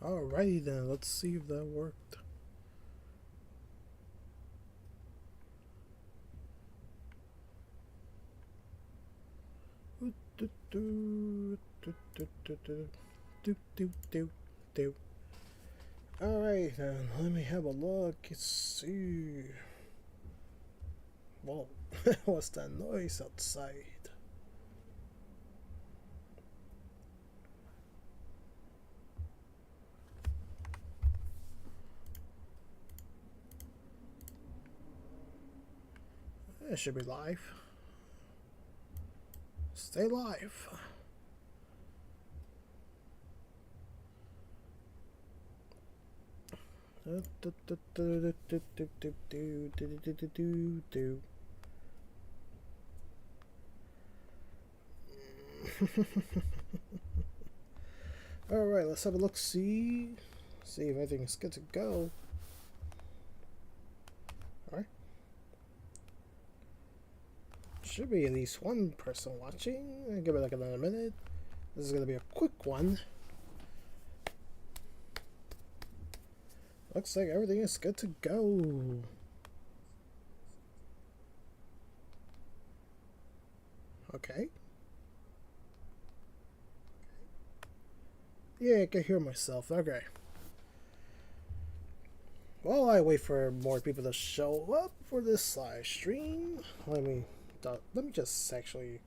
Alrighty then, let's see if that worked. Alright then, let me have a look. Let's see. Whoa, what's that noise outside? It should be live. Stay live. Alright, let's have a look, see if everything's good to go. Alright. Should be at least one person watching. I'll give it like another minute. This is gonna be a quick one. Looks like everything is good to go. Okay. Yeah, I can hear myself. Okay. While I wait for more people to show up for this live stream, let me just actually.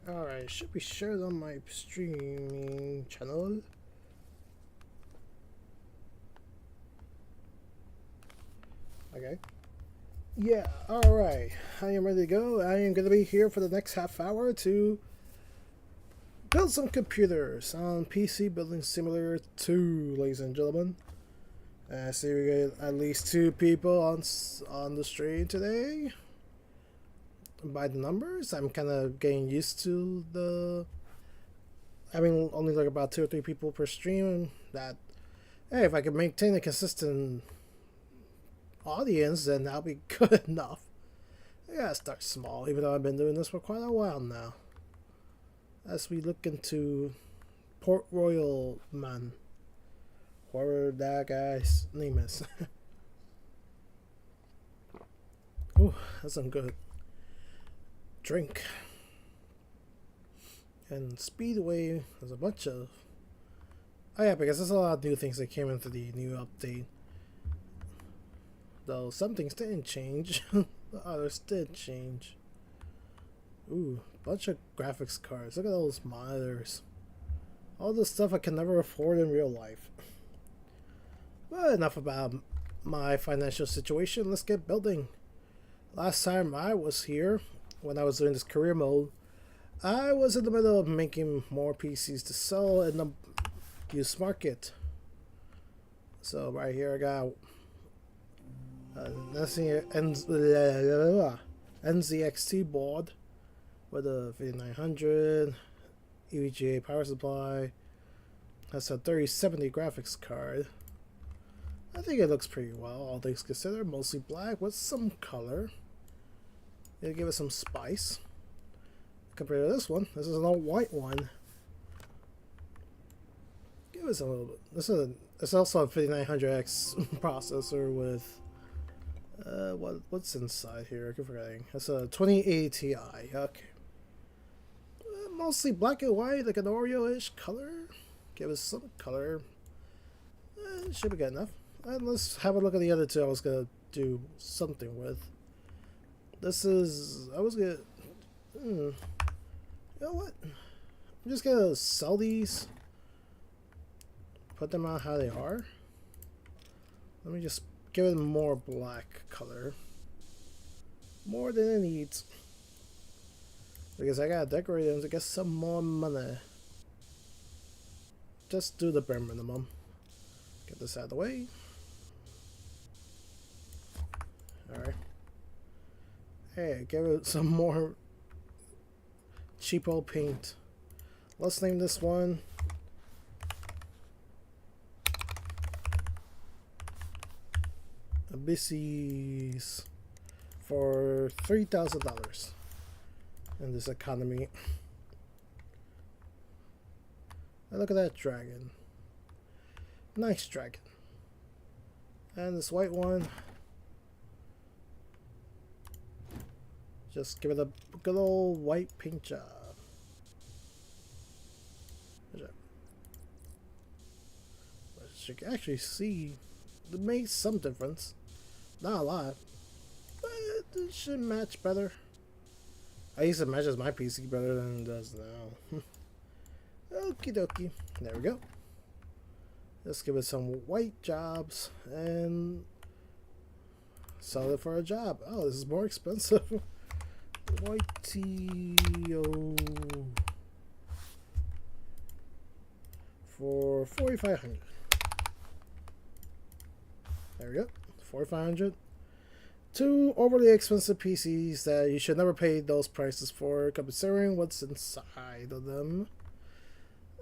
Alright, should be shared on my streaming channel. Okay. Yeah, alright. I am ready to go. I am going to be here for the next half hour to build some computers on PC Building Simulator 2, ladies and gentlemen. I see we get at least 2 people on the stream today. By the numbers, I'm kind of getting used to the having only like about 2 or 3 people per stream. That, hey, if I can maintain a consistent audience, then that'll be good enough. I gotta start small, even though I've been doing this for quite a while now. As we look into Port Royal Man, whatever that guy's name is. Ooh, that's some good drink. And Speedway, there's a bunch of. Oh yeah, because there's a lot of new things that came into the new update. Though some things didn't change, the others did change. Ooh, bunch of graphics cards. Look at those monitors. All the stuff I can never afford in real life. But enough about my financial situation. Let's get building. Last time I was here, when I was doing this career mode, I was in the middle of making more PCs to sell in the used market. So right here I got NZXT board with a 5900 EVGA power supply. That's a 3070 graphics card. I think it looks pretty well, all things considered. Mostly black with some color. It'll give it some spice. Compared to this one, this is an all white one. Give us a little bit. It's also a 5900X processor with what's inside here? I keep forgetting. It's a 2080 Ti. Okay. Mostly black and white, like an Oreo-ish color. Give us some color. It should be good enough. And let's have a look at the other 2 I was gonna do something with. This is I was gonna. You know what? I'm just gonna sell these. Put them out how they are. Let me just give it more black color. More than it needs. Because I gotta decorate them to get some more money. just do the bare minimum. Get this out of the way. Alright. Hey, give it some more cheapo paint. Let's name this one Abysses for $3,000 in this economy. And look at that dragon. Nice dragon. And this white one, just give it a good old white paint job. As you can actually see, it makes some difference. Not a lot, but it should match better. I used to matches my PC better than it does now. Okie dokie. There we go. Let's give it some white jobs and sell it for a job. Oh, this is more expensive. White TO for 4,500. There we go. 4,500. Two overly expensive PCs that you should never pay those prices for, considering what's inside of them.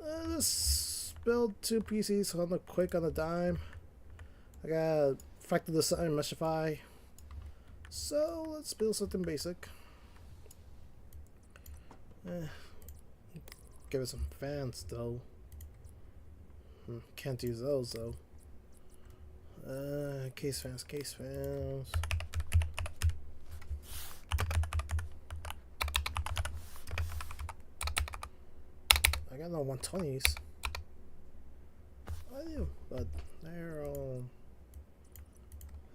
Let's build two PCs on the quick on a dime. I got Factor Design Meshify, so let's build something basic. Give it some fans though. Can't use those though. Case fans, case fans. I got no 120s. I do, but they're all.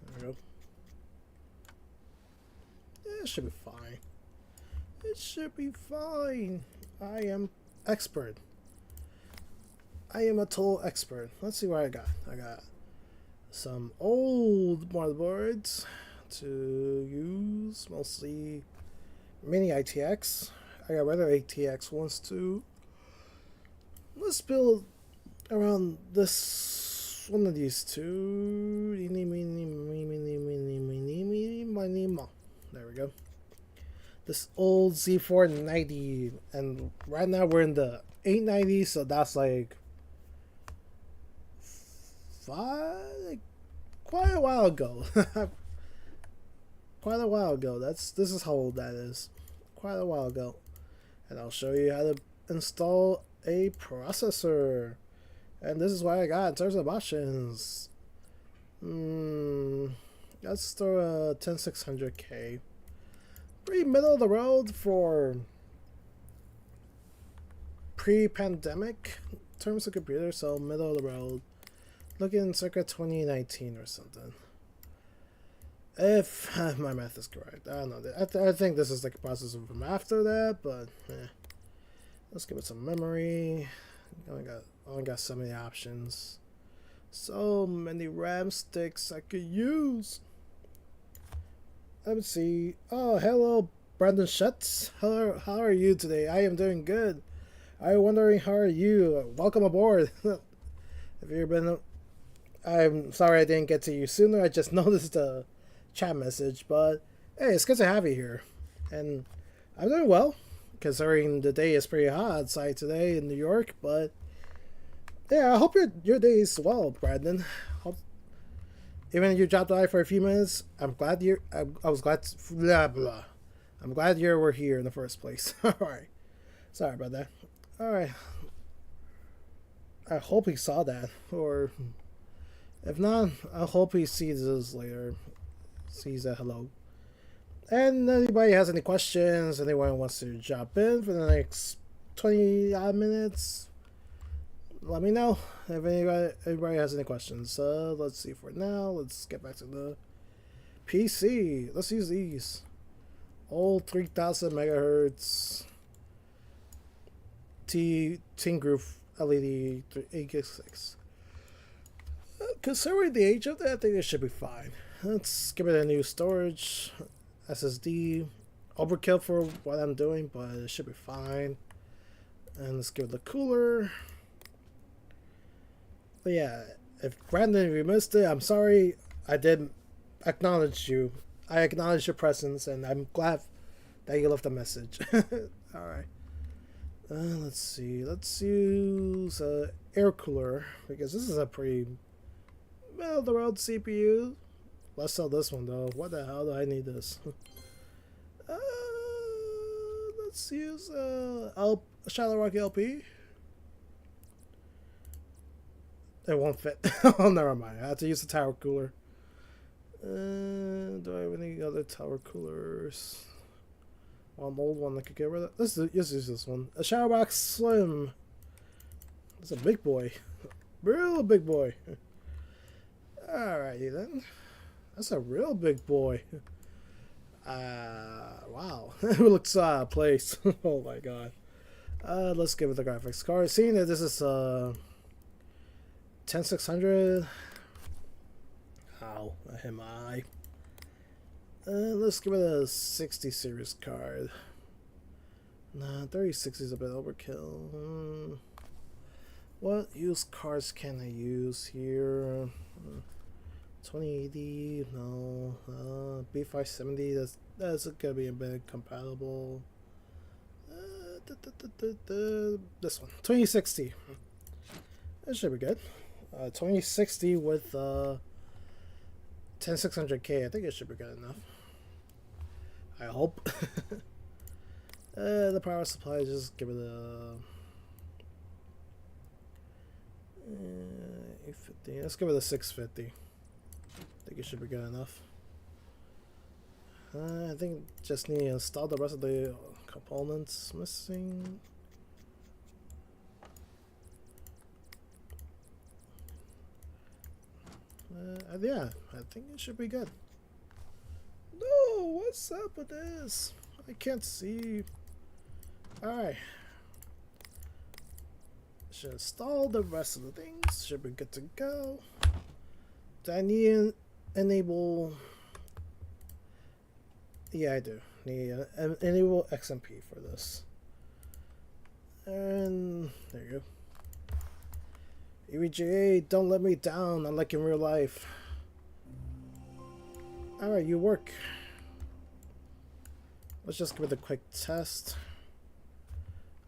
There we go. It should be fine. It should be fine. I am expert. I am a total expert. Let's see what I got. I got some old motherboards to use, mostly mini ITX. I got other ATX ones too. Let's build around this one of these two. There we go. This old Z490, and right now we're in the 890, so that's like quite a while ago. Quite a while ago. This is how old that is. Quite a while ago. And I'll show you how to install a processor. And this is what I got in terms of options. Let's throw a 10600K. Pretty middle of the road for pre-pandemic terms of computer, so middle of the road. Looking circa 2019 or something. If my math is correct. I don't know. I think this is like a processor from after that, but let's give it some memory. Only got so many options. So many RAM sticks I could use. Let me see. Oh, hello, Brandon Schutz. How are you today? I am doing good. I'm wondering, how are you? Welcome aboard. If you've been, I'm sorry I didn't get to you sooner. I just noticed the chat message, but hey, it's good to have you here. And I'm doing well, considering the day is pretty hot outside today in New York. But yeah, I hope your day is well, Brandon. Even if you dropped by for a few minutes, I'm glad you're. I was glad. Blah blah. I'm glad you were here in the first place. All right. Sorry about that. All right. I hope he saw that, or if not, I hope he sees this later. Sees that hello. And anybody has any questions? Anyone wants to jump in for the next 20 odd minutes? Let me know if anybody has any questions. Let's see for now. Let's get back to the PC. Let's use these old 3000 megahertz Teen Groove LED 866. Considering the age of that, I think it should be fine. Let's give it a new storage SSD. Overkill for what I'm doing, but it should be fine. And let's give it the cooler. But yeah, if Brandon, if you missed it, I'm sorry. I did acknowledge you. I acknowledge your presence, and I'm glad that you left a message. All right. Let's see. Let's use air cooler because this is a pretty middle of the road CPU. Let's sell this one though. What the hell do I need this? uh, let's use Shadow Rock LP. It won't fit. Oh, never mind. I have to use the tower cooler. Do I have any other tower coolers? One old one I could get rid of. Let's use this one. A Shadowbox Slim. It's a big boy. Real big boy. Alrighty then. That's a real big boy. Wow. It looks place. Oh my god. Let's give it the graphics card. Seeing that this is 10600. Ow, I hit my eye. Let's give it a 60 series card. Nah, 3060 is a bit overkill. What used cards can I use here? 2080, no. B570, that's gonna be a bit compatible. This one, 2060. That should be good. 2060 with 10600K. I think it should be good enough. I hope. The power supply, just give it a 850. Let's give it a 650. I think it should be good enough. I think just need to install the rest of the components missing. Yeah, I think it should be good. No, what's up with this? I can't see. Alright. Should install the rest of the things. Should be good to go. Do I need to enable? Yeah, I do. Need to enable XMP for this. And there you go. EVGA, don't let me down, unlike in real life. Alright, you work. Let's just give it a quick test.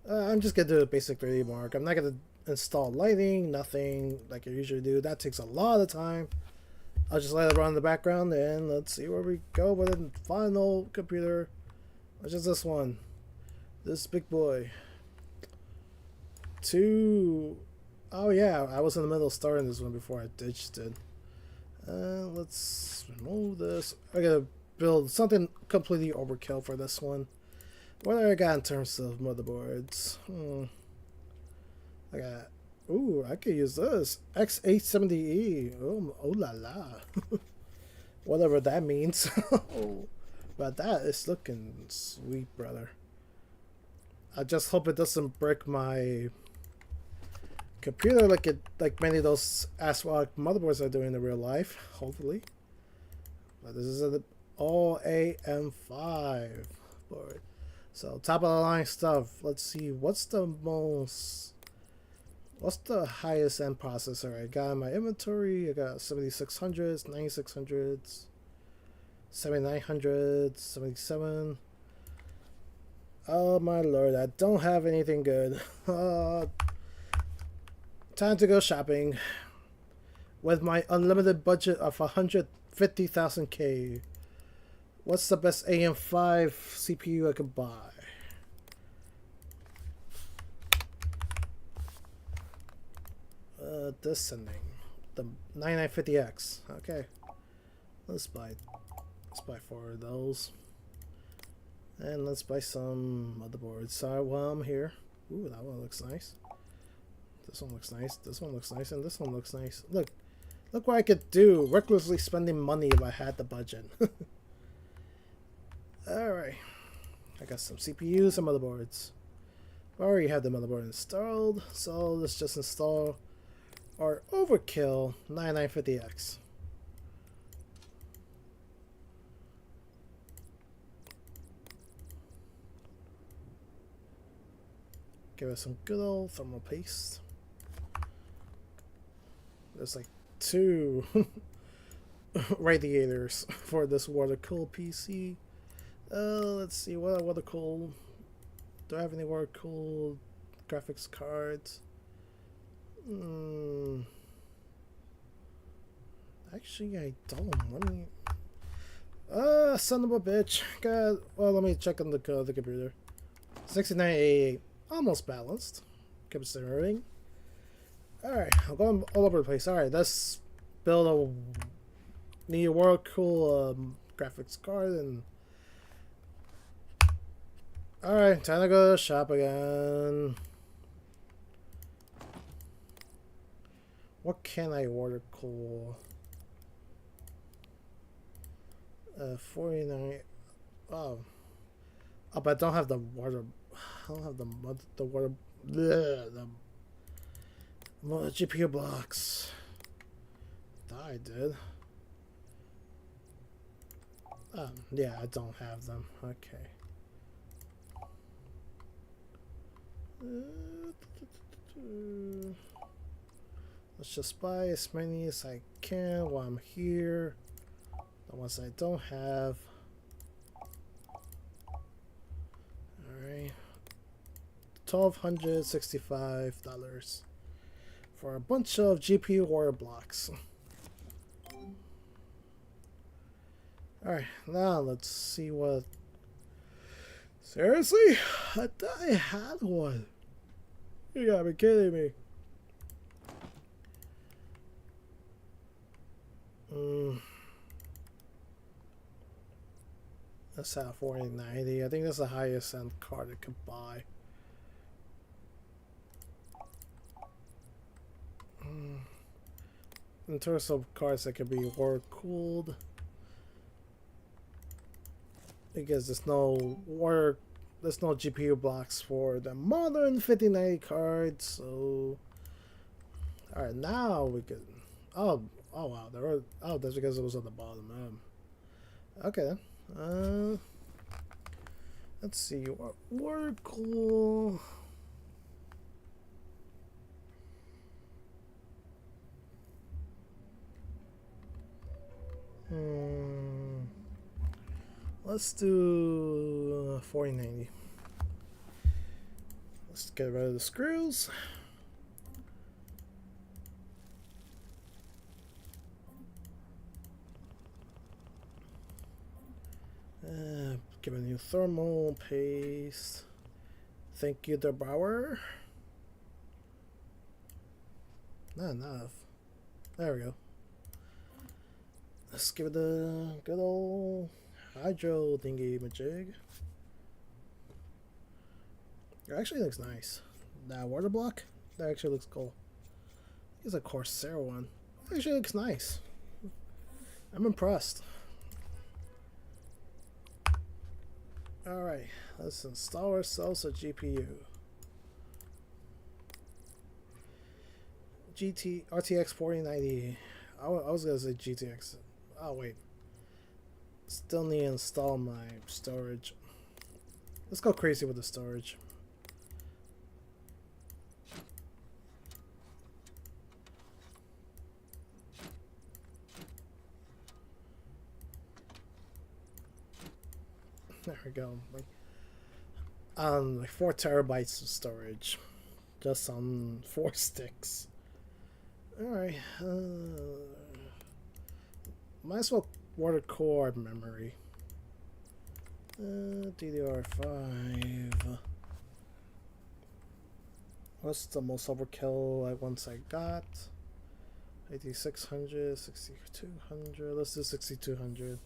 I'm just gonna do a basic 3D mark. I'm not gonna install lighting, nothing like I usually do. That takes a lot of time. I'll just let it run in the background and let's see where we go with the final computer. Which is this one. This big boy. Oh yeah, I was in the middle of starting this one before I ditched it. Let's remove this. I gotta build something completely overkill for this one. What do I got in terms of motherboards? I got... Ooh, I could use this. X870E. Oh la la. Whatever that means. But that is looking sweet, brother. I just hope it doesn't break my computer like many of those ASRock motherboards are doing in real life, hopefully. But this is an all AM5 board. So top of the line stuff. Let's see, what's the highest end processor I got in my inventory? I got 7600s, 9600s, 7900s, 77. Oh my lord, I don't have anything good. Time to go shopping with my unlimited budget of 150,000 K. What's the best AM5 CPU I could buy? Descending. The 9950X. Okay. Let's buy 4 of those. And let's buy some motherboards. So while I'm here. Ooh, that one looks nice. This one looks nice. This one looks nice. And this one looks nice. Look what I could do. Recklessly spending money if I had the budget. Alright. I got some CPUs and motherboards. I already have the motherboard installed. So let's just install our overkill 9950X. Give it some good old thermal paste. There's like 2 radiators for this water cooled PC. Let's see, what water cooled? Do I have any water cooled graphics cards? Actually, I don't. Let me. Son of a bitch. God. Well, let me check on the computer. 6988, almost balanced, considering. Alright, I'm going all over the place. Alright, let's build a new world cool graphics card and. Alright, time to go to the shop again. What can I order cool? 49. Oh, but I don't have the water. I don't have the water. Bleh, the GPU blocks. I did. Yeah, I don't have them. Okay. Let's just buy as many as I can while I'm here. The ones I don't have. Alright. $1,265 for a bunch of GPU water blocks. Alright, now let's see what. Seriously? I thought I had one. You gotta be kidding me. That's at 4090. I think that's the highest end card I could buy. In terms of cards that could be water cooled, because there's no GPU blocks for the modern 5090 cards. So, all right, now we could. Oh wow, there were. Oh, that's because it was on the bottom. Okay then. Let's see. Water cool. Let's do 4090. Let's get rid of the screws. Give a new thermal paste. Thank you, DeBauer. Not enough. There we go. Let's give it a good old hydro thingy majig. It actually looks nice. That water block, that actually looks cool. It's a Corsair one. It actually looks nice. I'm impressed. Alright, let's install ourselves a GPU. RTX 4090. I was gonna say GTX. Oh wait. Still need to install my storage. Let's go crazy with the storage. There we go. Like 4 terabytes of storage, just on 4 sticks. All right. Might as well water core memory. DDR5. What's the most overkill ones I got? 8600, 6200. Let's do 6200.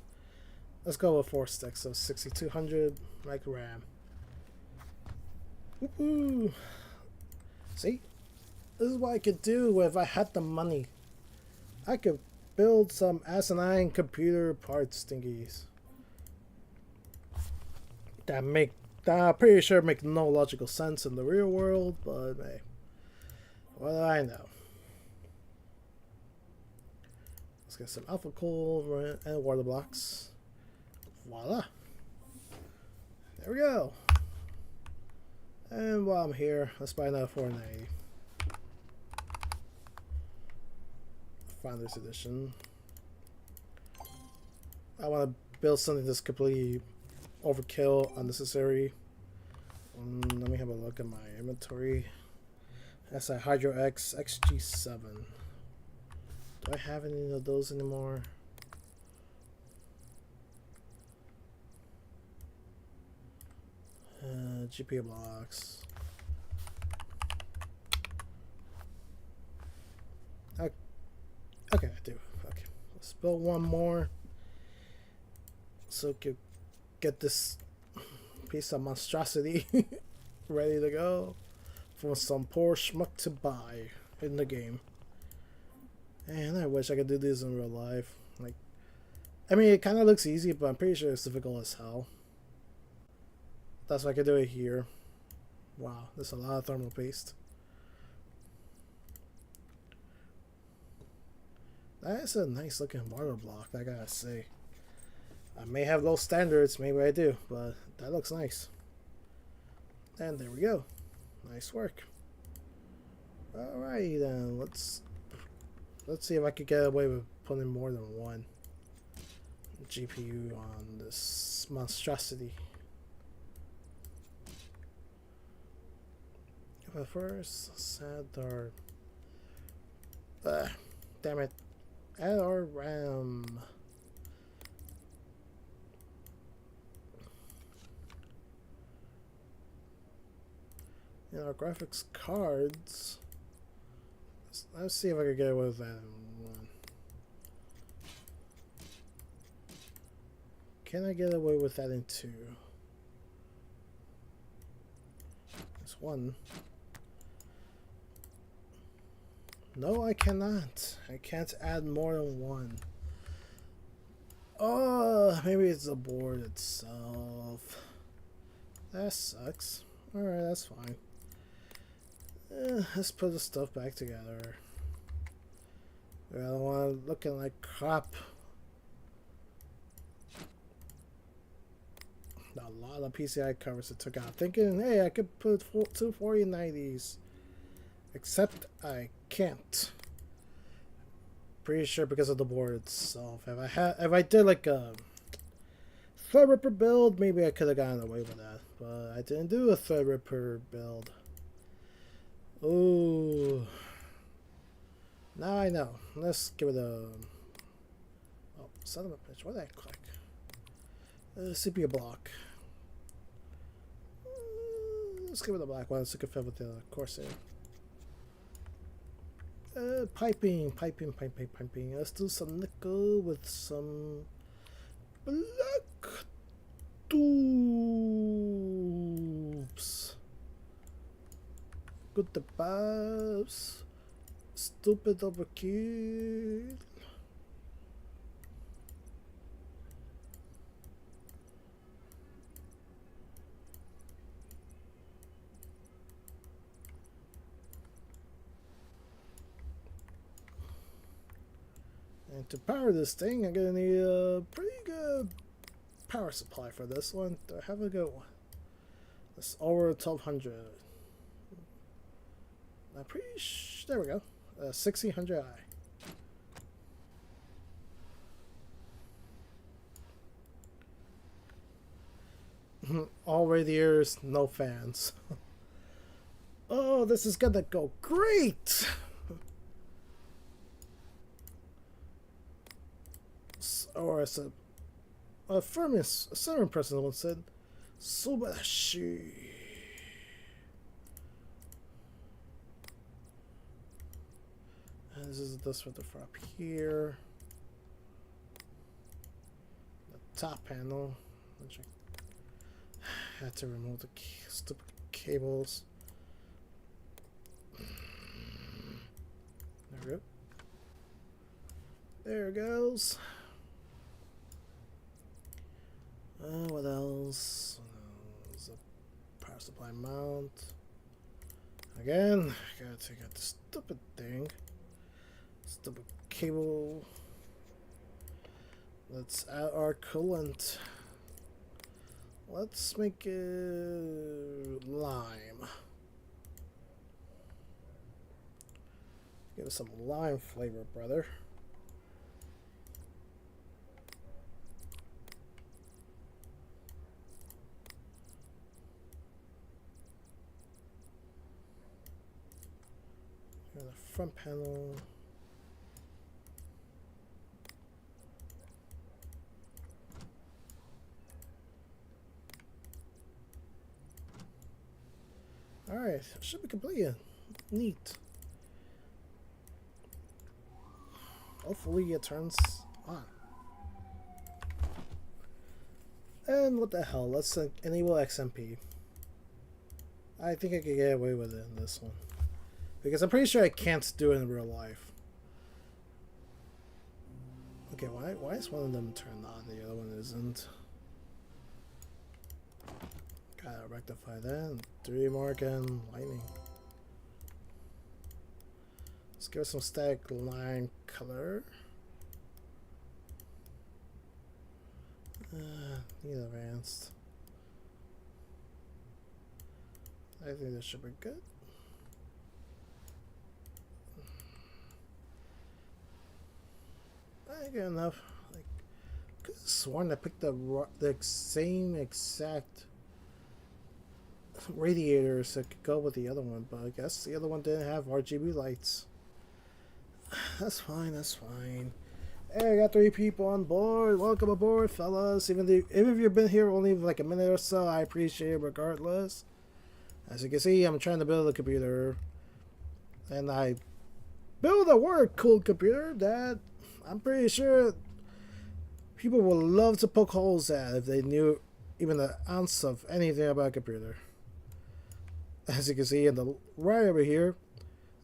Let's go with 4 sticks, so 6200 like RAM. Woohoo! See? This is what I could do if I had the money. I could build some asinine computer parts thingies. That I'm pretty sure make no logical sense in the real world, but hey. What do I know? Let's get some alpha coal and water blocks. Voila. There we go. And while I'm here, let's buy another 490. Founders Edition. I want to build something that's completely overkill, unnecessary. Let me have a look at my inventory. That's a Hydro X XG7. Do I have any of those anymore? GPU blocks. Okay, I do. Okay, let's build one more. So we can get this piece of monstrosity ready to go for some poor schmuck to buy in the game. And I wish I could do this in real life. Like, I mean, it kind of looks easy, but I'm pretty sure it's difficult as hell. That's why I can do it here. Wow, there's a lot of thermal paste. That is a nice looking water block, I gotta say. I may have low standards, maybe I do, but that looks nice. And there we go. Nice work. Alright then, let's see if I could get away with putting more than one GPU on this monstrosity. But first, sad or damn it. Add our RAM. In our graphics cards, let's see if I can get away with that in one. Can I get away with that in two? That's one. No, I cannot. I can't add more than one. Oh, maybe it's the board itself. That sucks. Alright, that's fine. Let's put the stuff back together. I don't want it looking like crap. A lot of PCI covers it took out. Thinking, hey, I could put two 4090s. Except I can't. Pretty sure because of the board itself. If I did like a Threadripper build, maybe I could have gotten away with that. But I didn't do a Threadripper build. Ooh. Now I know. Let's give it a... Oh, son of a bitch. What did I click? CPU block. Let's give it a black one so it can fit with the Corsair. Piping. Let's do some nickel with some black tubes. Good the vibes. Stupid overkill. And to power this thing, I'm gonna need a pretty good power supply for this one. Do I have a good one? It's over 1200. I'm pretty sure. There we go. 1600i. All radiators, no fans. Oh, this is gonna go great! Or as a certain person once said, Subarashi. And this is this for the up here. The top panel. Which I had to remove the stupid cables. There we go. There it goes. What else? There's a power supply mount. Again, I gotta take out this stupid thing. Stupid cable. Let's add our coolant. Let's make it lime. Give us some lime flavor, brother. And the front panel. Alright, should be completed. Neat. Hopefully it turns on. And what the hell, let's enable XMP. I think I could get away with it in this one. Because I'm pretty sure I can't do it in real life. Okay, why is one of them turned on, the other one isn't? Gotta rectify that. 3D mark and lightning. Let's give it some static line color. Need advanced. I think this should be good. I get enough. Like, could have sworn I picked the same exact radiators that could go with the other one, but I guess the other one didn't have RGB lights. That's fine. That's fine. Hey, I got 3 people on board. Welcome aboard, fellas. Even if you've been here only like a minute or so, I appreciate it regardless. As you can see, I'm trying to build a computer, and I build a word-cooled computer that I'm pretty sure people would love to poke holes at if they knew even an ounce of anything about a computer. As you can see in the right over here,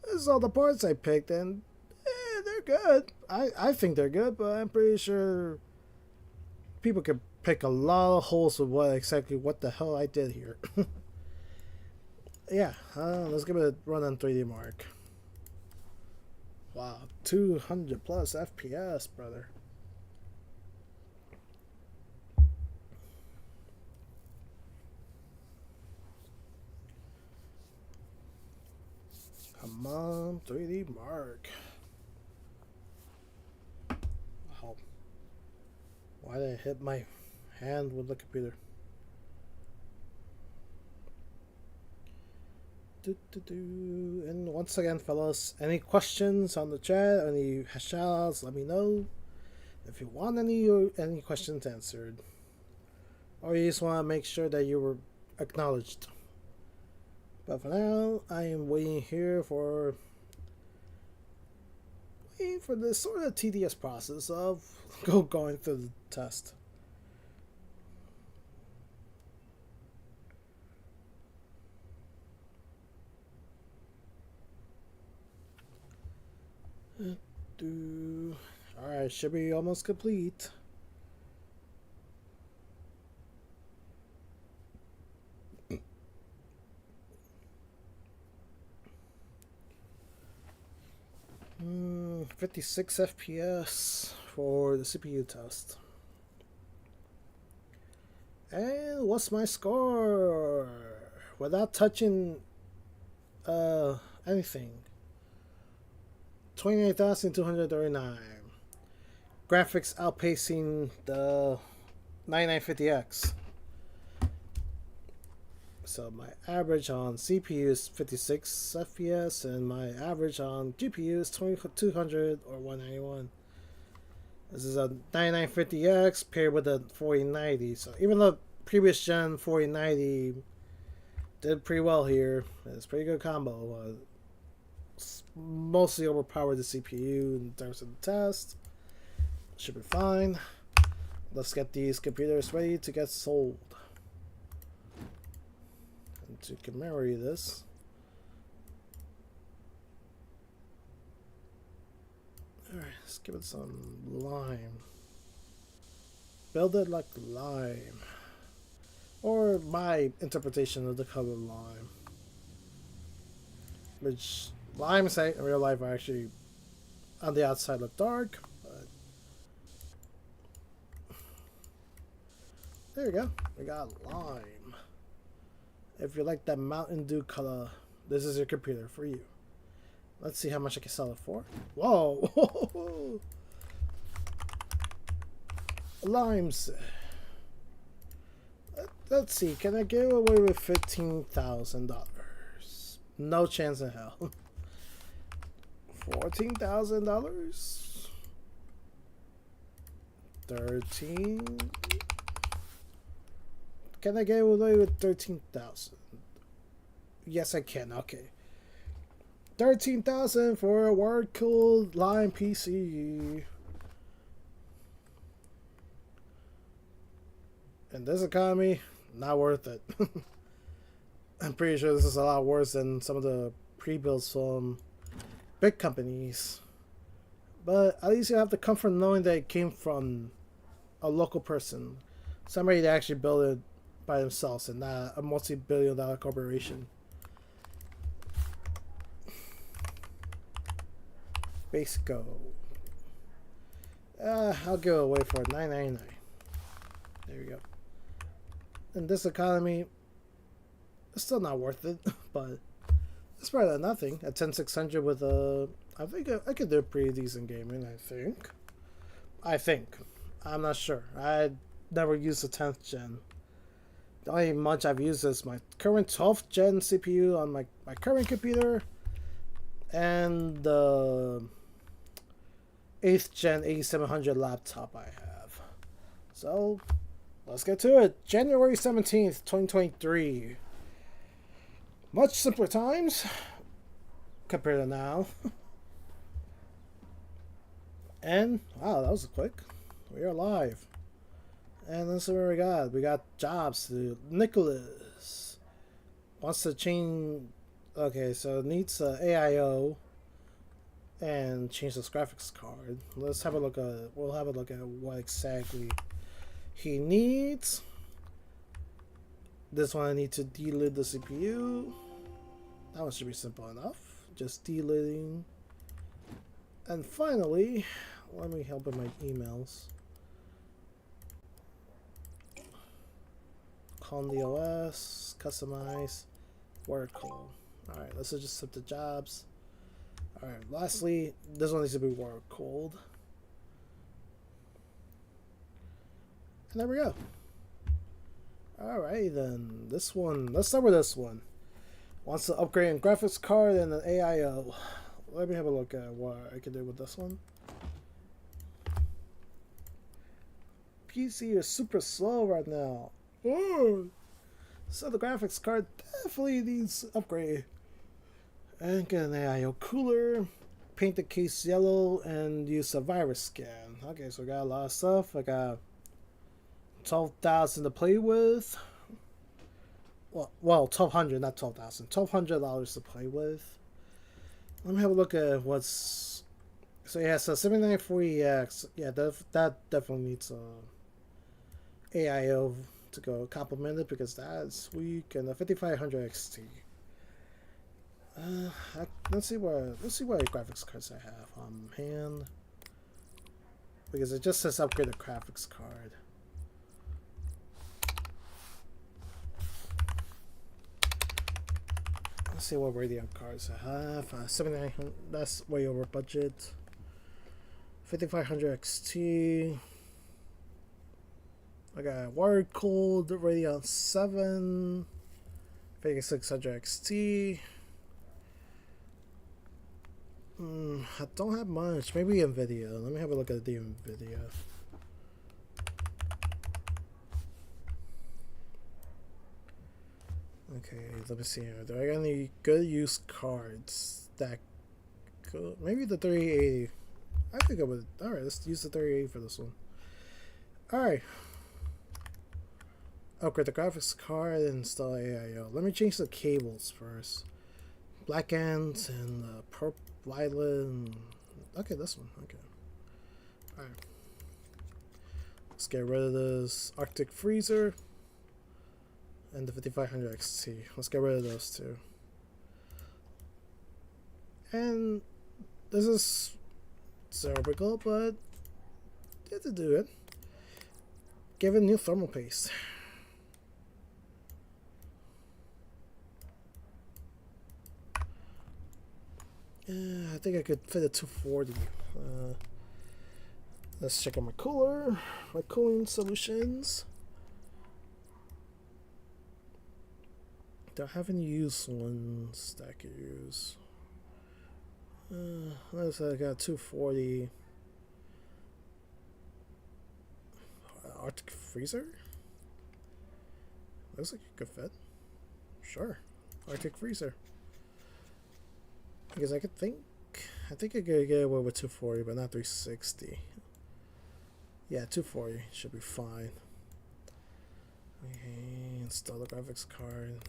this is all the parts I picked, and they're good. I think they're good, but I'm pretty sure people could pick a lot of holes with what the hell I did here. Yeah, let's give it a run on 3D Mark. Wow, 200 plus FPS, brother. Come on, 3D Mark. Wow. Why did I hit my hand with the computer? And once again, fellas, any questions on the chat, any shoutouts, let me know. If you want any questions answered, or you just want to make sure that you were acknowledged. But for now, I am waiting here for this sort of tedious process of going through the test. Alright, should be almost complete. Mm, 56 FPS for the CPU test. And what's my score? Without touching anything. 28,239. Graphics outpacing the 9950X. So my average on CPU is 56 FPS, and my average on GPU is 2200 or 191. This is a 9950X paired with a 4090. So even though previous gen 4090 did pretty well here, it's a pretty good combo. Mostly overpowered the CPU in terms of the test. Should be fine. Let's get these computers ready to get sold. And to commemorate this, alright, let's give it some lime. Build it like lime. Or my interpretation of the color lime. Which limes in real life are actually on the outside look dark, but there you go. We got lime. If you like that Mountain Dew color, this is your computer for you. Let's see how much I can sell it for. Whoa! Limes. Let's see. Can I get away with $15,000? No chance in hell. $14,000. 13. Can I get away with 13,000? Yes, I can. Okay. 13,000 for a word-cooled line PC. In this economy, not worth it. I'm pretty sure this is a lot worse than some of the pre-builds from big companies. But at least you have the comfort knowing that it came from a local person. Somebody that actually built it by themselves and not a multi-billion-dollar corporation. Base go. I'll give it away for $9.99. There we go. In this economy, it's still not worth it, but it's better than nothing. At 10600 with a, I think I could do a pretty decent gaming. I think. I'm not sure. I never used the 10th gen. The only much I've used is my current 12th gen CPU on my current computer, and the 8th gen 8700 laptop I have. So let's get to it. January 17th, 2023. Much simpler times compared to now. And wow, that was quick. We are live. And let's see what we got. We got jobs to Nicholas. Wants to change. Okay, so it needs AIO and change this graphics card. Let's have a look at. We'll have a look at what exactly he needs. This one I need to delid the CPU. That one should be simple enough. Just delidding. And finally, let me help with my emails. Clone the OS, customize, word call. Alright, let's just set the jobs. Alright, lastly, this one needs to be word called. And there we go. Alright then, this one, let's start with this one. Wants to upgrade a graphics card and an AIO. Let me have a look at what I can do with this one. PC is super slow right now. Oh. So the graphics card definitely needs upgrade. And get an AIO cooler, paint the case yellow, and use a virus scan. Okay, so we got a lot of stuff. I got 12,000 to play with. Well, 1,200, not 12,000. $1,200 to play with. Let me have a look at what's. So yeah, so 7940X. Yeah, that definitely needs a AIO to go complement it because that's weak, and the 5500 XT. Let's see what graphics cards I have on hand, because it just says upgrade the graphics card. Let's see what Radeon cards I have. 7900. That's way over budget. 5500 XT. I got wire cooled Radeon 7, 5600 XT. I don't have much. Maybe NVIDIA. Let me have a look at the NVIDIA. Okay, let me see here. Do I got any good used cards that could? Maybe the 3080. I could go with. Alright, let's use the 3080 for this one. Alright. Upgrade the graphics card and install AIO. Let me change the cables first. Black ends and purple, violet. And, okay, this one. Okay. Alright. Let's get rid of this Arctic Freezer and the 5500 XT. Let's get rid of those two. And this is cerebral, but you have to do it. Give it new thermal paste. I think I could fit a 240. Let's check out my cooler, my cooling solutions. Do I have any used ones that I could use? Let's say I got 240. Arctic freezer? Looks like a good fit. Sure. Arctic freezer. Because I think I could get away with 240, but not 360. Yeah, 240 should be fine. Okay, install the graphics card.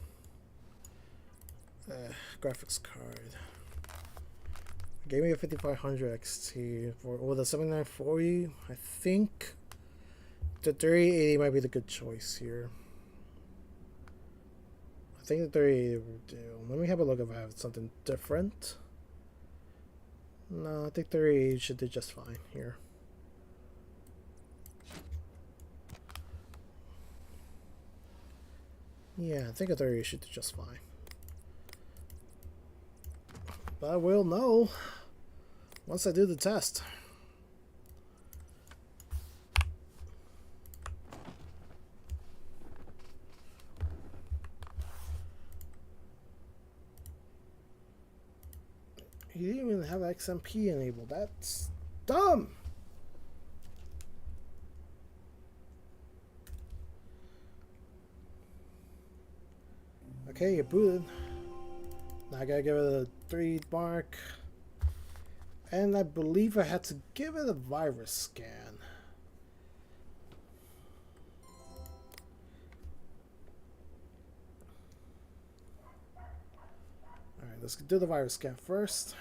Graphics card. Gave me a 5500 XT for the 7940. I think the 3080 might be the good choice here. I think the 3080 will do. Let me have a look if I have something different. No, I think 3080 should do just fine here. Yeah, I think a 3080 should do just fine. But I will know once I do the test. You didn't even have XMP enabled. That's dumb. Okay, you're booted. Now I gotta give it a 3 mark. And I believe I had to give it a virus scan. Alright, let's do the virus scan first.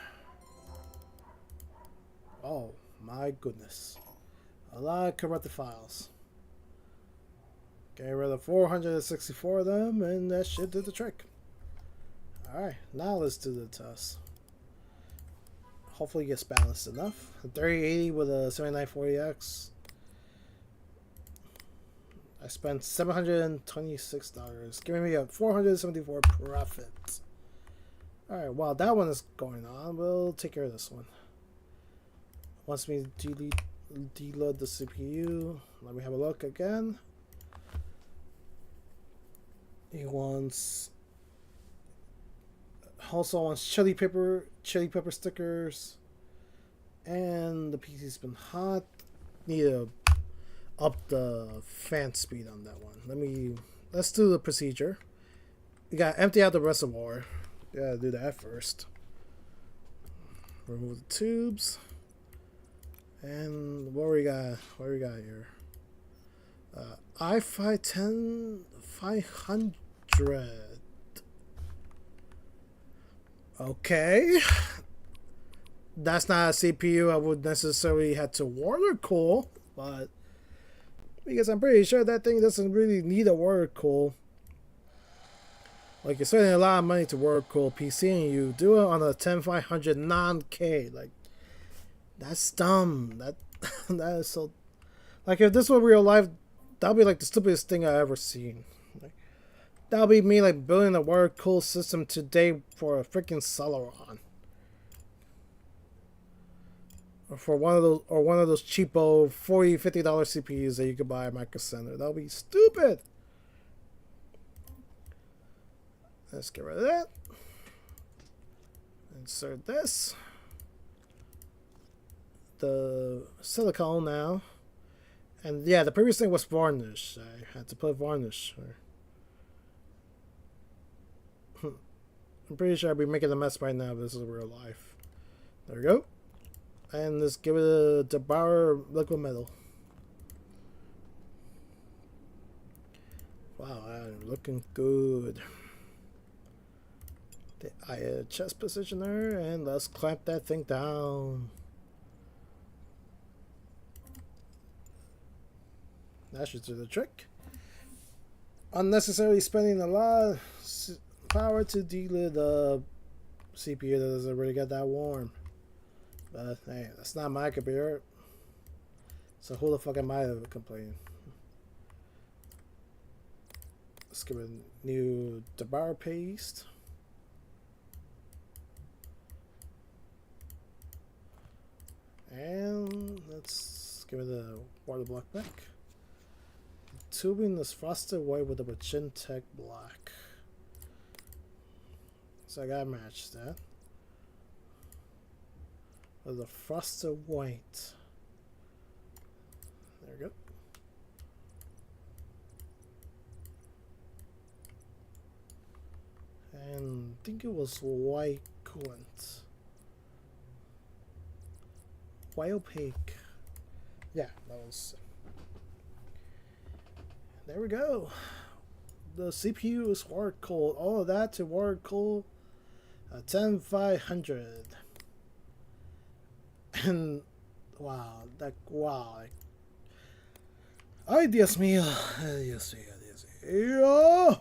Oh my goodness. A lot of corrupted files. Get rid of 464 of them, and that shit did the trick. Alright, now let's do the test. Hopefully it gets balanced enough. A 3080 with a 7940X. I spent $726, giving me a $474 profit. Alright, while that one is going on, we'll take care of this one. Wants me to deload the CPU. Let me have a look again. He wants also wants chili pepper stickers, and the PC's been hot. Need to up the fan speed on that one. Let's do the procedure. We gotta empty out the reservoir. Gotta do that first. Remove the tubes. And what we got here? i5-10 500. Okay. That's not a CPU I would necessarily have to water cool, but because I'm pretty sure that thing doesn't really need a water cool. Like, you're spending a lot of money to water cool PC, and you do it on a 10500 non-K. Like, that's dumb. That is so. Like, if this were real life, that would be like the stupidest thing I've ever seen. Like, that would be me like building a water cool system today for a freaking Celeron. Or for one of those cheapo $40-50 CPUs that you could buy at Micro Center. That would be stupid. Let's get rid of that. Insert this. The silicone now. And yeah, the previous thing was varnish. I had to put varnish. I'm pretty sure I'd be making a mess right now if this is real life. There we go. And let's give it a Debar liquid metal. Wow, I'm looking good. The chest positioner, and let's clamp that thing down. That should do the trick. Unnecessarily spending a lot of power to deload the CPU that doesn't really get that warm. But hey, that's not my computer. So who the fuck am I to complain? Let's give it a new Debar paste. And let's give it a water block back. Tubing is frosted white with a magenta black. So I gotta match that. with a frosted white. There we go. And I think it was white coolant. White opaque. Yeah, that was. There we go. The CPU is water cooled. All of that to water cool 10500. And wow, wow. Ay, Dios mío. Ay, Dios mío, Dios mío.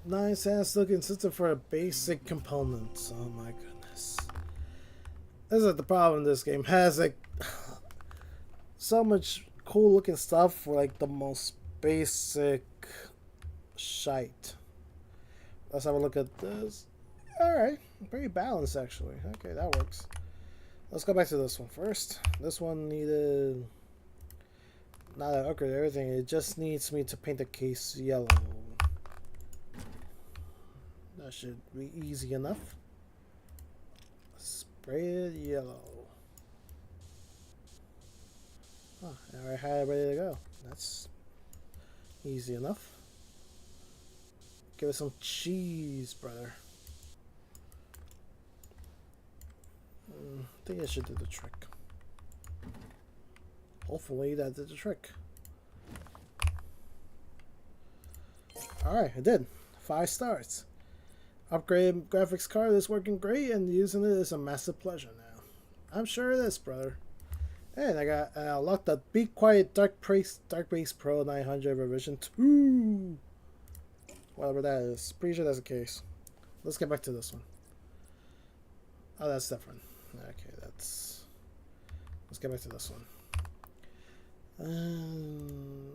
9 cents still consistent for a basic components. Oh my goodness. This is the problem. This game has like so much cool looking stuff for like the most basic shite. Let's have a look at this. Alright, pretty balanced actually. Okay, that works. Let's go back to this one first. This one needed not an upgrade or everything. It just needs me to paint the case yellow. That should be easy enough. Spray it yellow. Oh, I already had it ready to go. That's easy enough. Give it some cheese, brother. I think I should do the trick. Hopefully that did the trick. Alright, I did. 5 stars. Upgraded graphics card is working great, and using it is a massive pleasure now. I'm sure it is, brother. And I got unlocked the Be Quiet Dark Base Pro 900 revision 2. Whatever that is. Pretty sure that's the case. Let's get back to this one. Oh, that's different. Okay, that's... Let's get back to this one. No,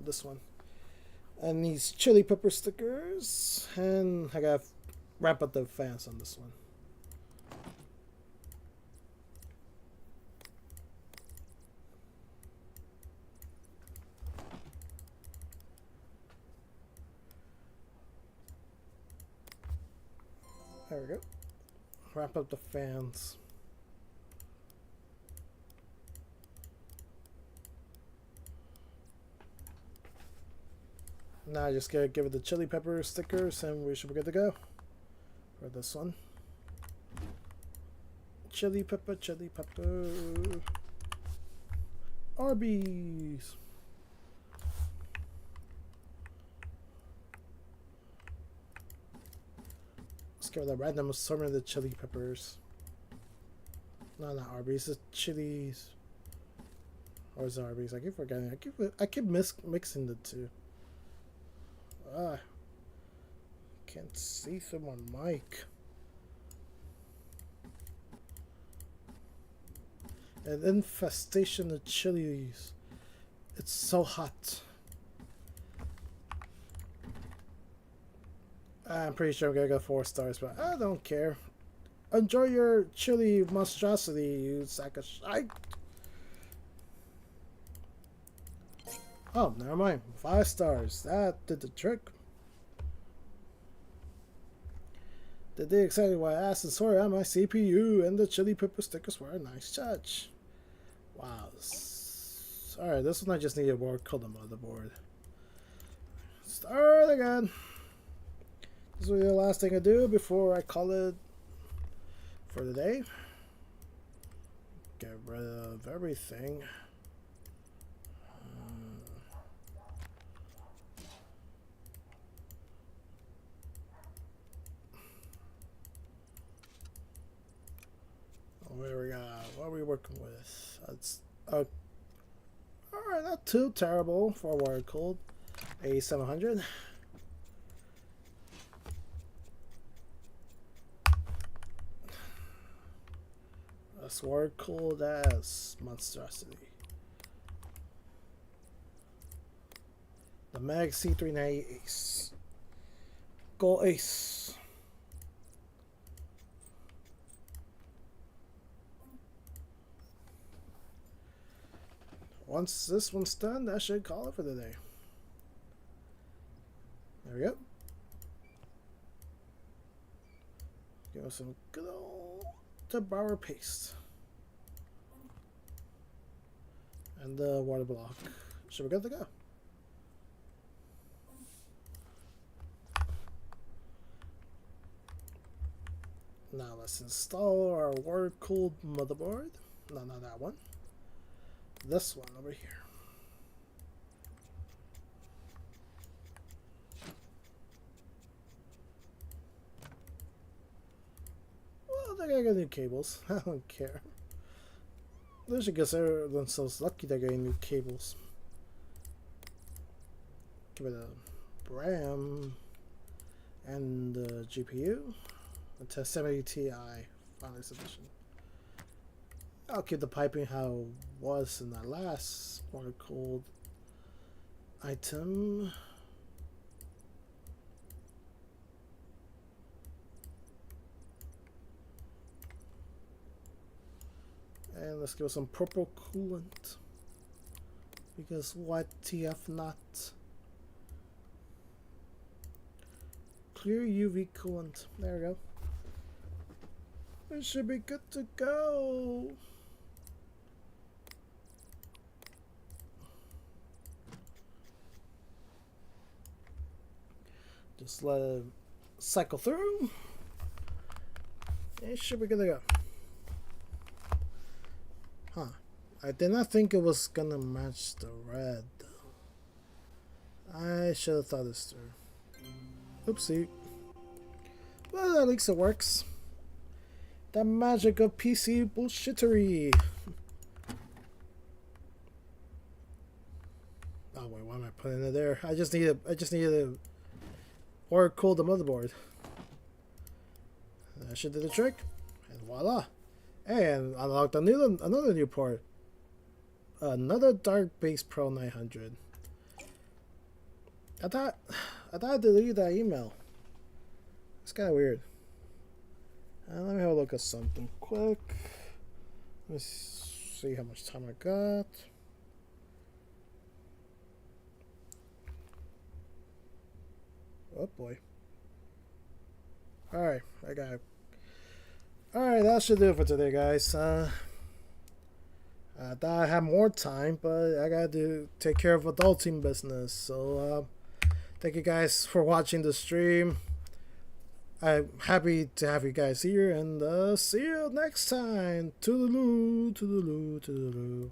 this one. And these chili pepper stickers. And I gotta wrap up the fans on this one. There we go. Wrap up the fans. Now I just gotta give it the chili pepper stickers and we should be good to go for this one. Chili pepper, chili pepper. Arby's. Let's give it a random assortment of the chili peppers. No, not Arby's, it's chilies. Or is it Arby's? I keep forgetting. I keep mixing the two. Can't see through my mic. An infestation of chilies. It's so hot. I'm pretty sure I'm gonna go 4 stars, but I don't care. Enjoy your chili monstrosity, you sack of shite. Oh, never mind. 5 stars. That did the trick. They did exactly what I asked and sorry on my CPU, and the chili pepper stickers were a nice touch. Wow. Alright, this one I just need a more color motherboard. Start again. This will be the last thing I do before I call it for the day. Get rid of everything. Where we got? What are we working with? That's alright, not too terrible for a water cooled A700. That's water cooled as monstrosity. The Mag C390 Ace. Go Ace. Once this one's done, that should call it for the day. There we go. Give us some good old Tabauer paste. And the water block. Should we good to go? Now let's install our water-cooled motherboard. No, not that one. This one over here. Well, they're getting new cables. I don't care. They should consider themselves lucky they're getting new cables. Give it a RAM and the GPU. A 1070 Ti final submission. I'll keep the piping how it was in that last water cooled item. And let's give it some purple coolant. Because what TF not? Clear UV coolant. There we go. It should be good to go. Just let it cycle through. It should be good to go. Huh. I did not think it was gonna match the red though. I should have thought this through. Oopsie. Well, at least it works. The magic of PC bullshittery. Oh wait, why am I putting it there? I just needed to water cool the motherboard. That should do the trick. And voila. And unlocked another new port. Another Dark Base Pro 900. I thought I deleted that email. It's kind of weird. Let me have a look at something quick. Let's see how much time I got. Oh boy. Alright, I got it. Alright, that should do it for today, guys. I thought I had more time, but I gotta take care of adulting business. So, thank you guys for watching the stream. I'm happy to have you guys here, and see you next time. Toodaloo, toodaloo, toodaloo.